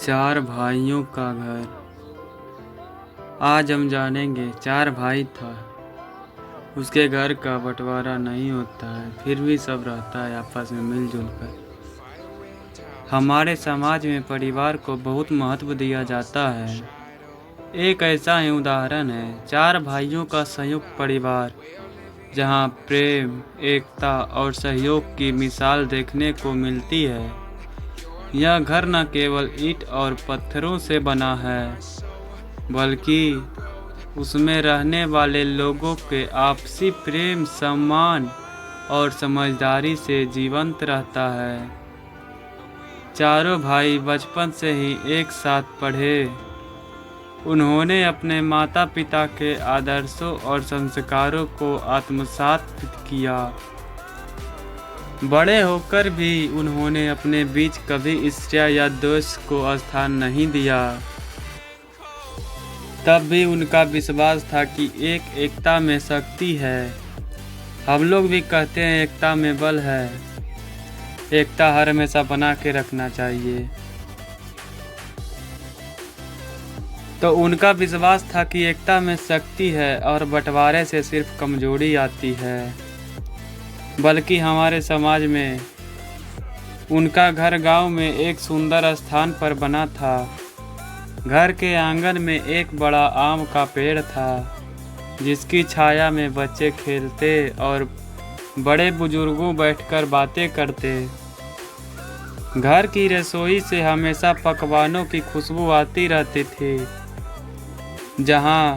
चार भाइयों का घर। आज हम जानेंगे, चार भाई था, उसके घर का बंटवारा नहीं होता है, फिर भी सब रहता है आपस में मिलजुल कर। हमारे समाज में परिवार को बहुत महत्व दिया जाता है। एक ऐसा ही उदाहरण है चार भाइयों का संयुक्त परिवार, जहां प्रेम, एकता और सहयोग की मिसाल देखने को मिलती है। यह घर न केवल ईंट और पत्थरों से बना है, बल्कि उसमें रहने वाले लोगों के आपसी प्रेम, सम्मान और समझदारी से जीवंत रहता है। चारों भाई बचपन से ही एक साथ पढ़े। उन्होंने अपने माता पिता के आदर्शों और संस्कारों को आत्मसात किया। बड़े होकर भी उन्होंने अपने बीच कभी ईर्ष्या या द्वेष को स्थान नहीं दिया। तब भी उनका विश्वास था कि एकता में शक्ति है। हम लोग भी कहते हैं एकता में बल है। एकता हर हमेशा बना के रखना चाहिए। तो उनका विश्वास था कि एकता में शक्ति है और बंटवारे से सिर्फ कमजोरी आती है। बल्कि हमारे समाज में उनका घर गांव में एक सुंदर स्थान पर बना था। घर के आंगन में एक बड़ा आम का पेड़ था, जिसकी छाया में बच्चे खेलते और बड़े बुजुर्गों बैठकर बातें करते। घर की रसोई से हमेशा पकवानों की खुशबू आती रहती थी, जहां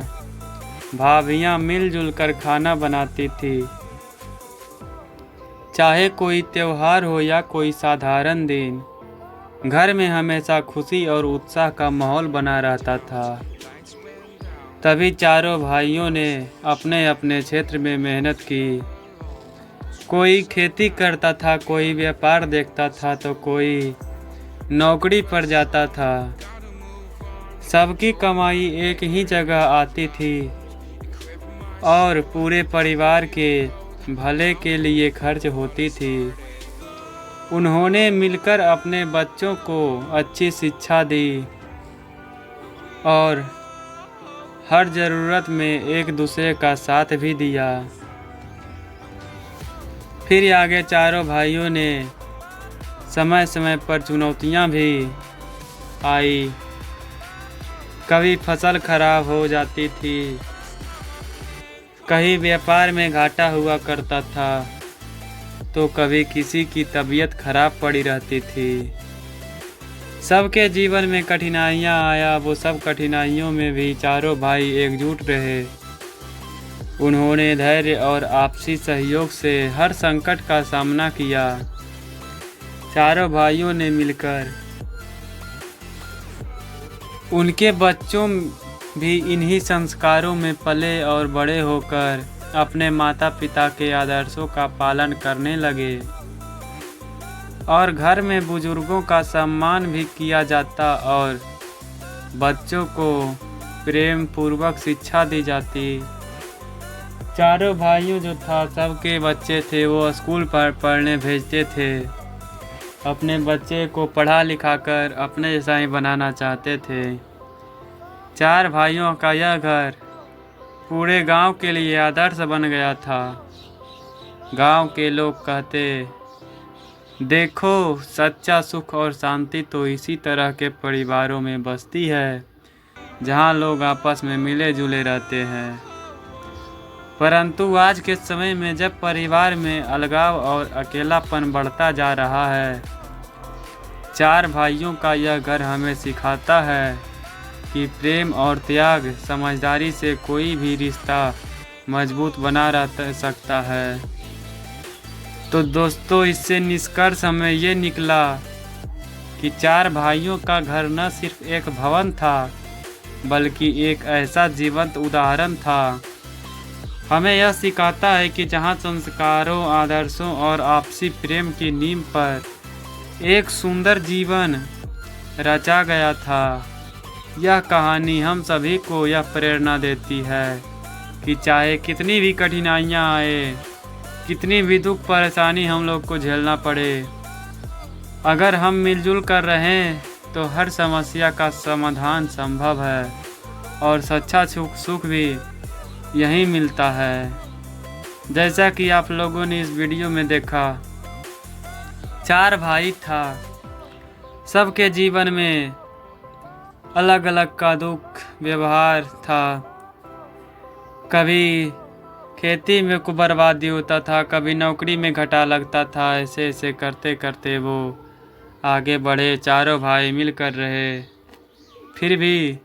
भाभियां मिलजुल कर खाना बनाती थी। चाहे कोई त्योहार हो या कोई साधारण दिन, घर में हमेशा खुशी और उत्साह का माहौल बना रहता था। तभी चारों भाइयों ने अपने अपने क्षेत्र में मेहनत की। कोई खेती करता था, कोई व्यापार देखता था, तो कोई नौकरी पर जाता था। सबकी कमाई एक ही जगह आती थी और पूरे परिवार के भले के लिए खर्च होती थी। उन्होंने मिलकर अपने बच्चों को अच्छी शिक्षा दी और हर ज़रूरत में एक दूसरे का साथ भी दिया। फिर आगे चारों भाइयों ने समय समय पर चुनौतियां भी आई। कभी फसल खराब हो जाती थी, कहीं व्यापार में घाटा हुआ करता था, तो कभी किसी की तबीयत खराब पड़ी रहती थी। सबके जीवन में कठिनाइयाँ आया, वो सब कठिनाइयों में भी चारों भाई एकजुट रहे। उन्होंने धैर्य और आपसी सहयोग से हर संकट का सामना किया। चारों भाइयों ने मिलकर उनके बच्चों भी इन्हीं संस्कारों में पले और बड़े होकर अपने माता पिता के आदर्शों का पालन करने लगे और घर में बुजुर्गों का सम्मान भी किया जाता और बच्चों को प्रेम पूर्वक शिक्षा दी जाती। चारों भाइयों जो था, सबके बच्चे थे, वो स्कूल पर पढ़ने भेजते थे। अपने बच्चे को पढ़ा लिखा कर अपने जैसा ही बनाना चाहते थे। चार भाइयों का यह घर पूरे गांव के लिए आदर्श बन गया था। गांव के लोग कहते, देखो, सच्चा सुख और शांति तो इसी तरह के परिवारों में बसती है, जहां लोग आपस में मिले जुले रहते हैं। परंतु आज के समय में जब परिवार में अलगाव और अकेलापन बढ़ता जा रहा है, चार भाइयों का यह घर हमें सिखाता है कि प्रेम और त्याग, समझदारी से कोई भी रिश्ता मजबूत बना रह सकता है। तो दोस्तों, इससे निष्कर्ष हमें ये निकला कि चार भाइयों का घर न सिर्फ एक भवन था, बल्कि एक ऐसा जीवंत उदाहरण था। हमें यह सिखाता है कि जहाँ संस्कारों, आदर्शों और आपसी प्रेम की नींव पर एक सुंदर जीवन रचा गया था। यह कहानी हम सभी को यह प्रेरणा देती है कि चाहे कितनी भी कठिनाइयाँ आए, कितनी भी दुख परेशानी हम लोग को झेलना पड़े, अगर हम मिलजुल कर रहें तो हर समस्या का समाधान संभव है और सच्चा सुख भी यहीं मिलता है। जैसा कि आप लोगों ने इस वीडियो में देखा, 4 भाई था। सबके जीवन में अलग अलग का दुख व्यवहार था। कभी खेती में को बर्बादी होता था, कभी नौकरी में घाटा लगता था। ऐसे ऐसे करते करते वो आगे बढ़े, चारों भाई मिलकर रहे। फिर भी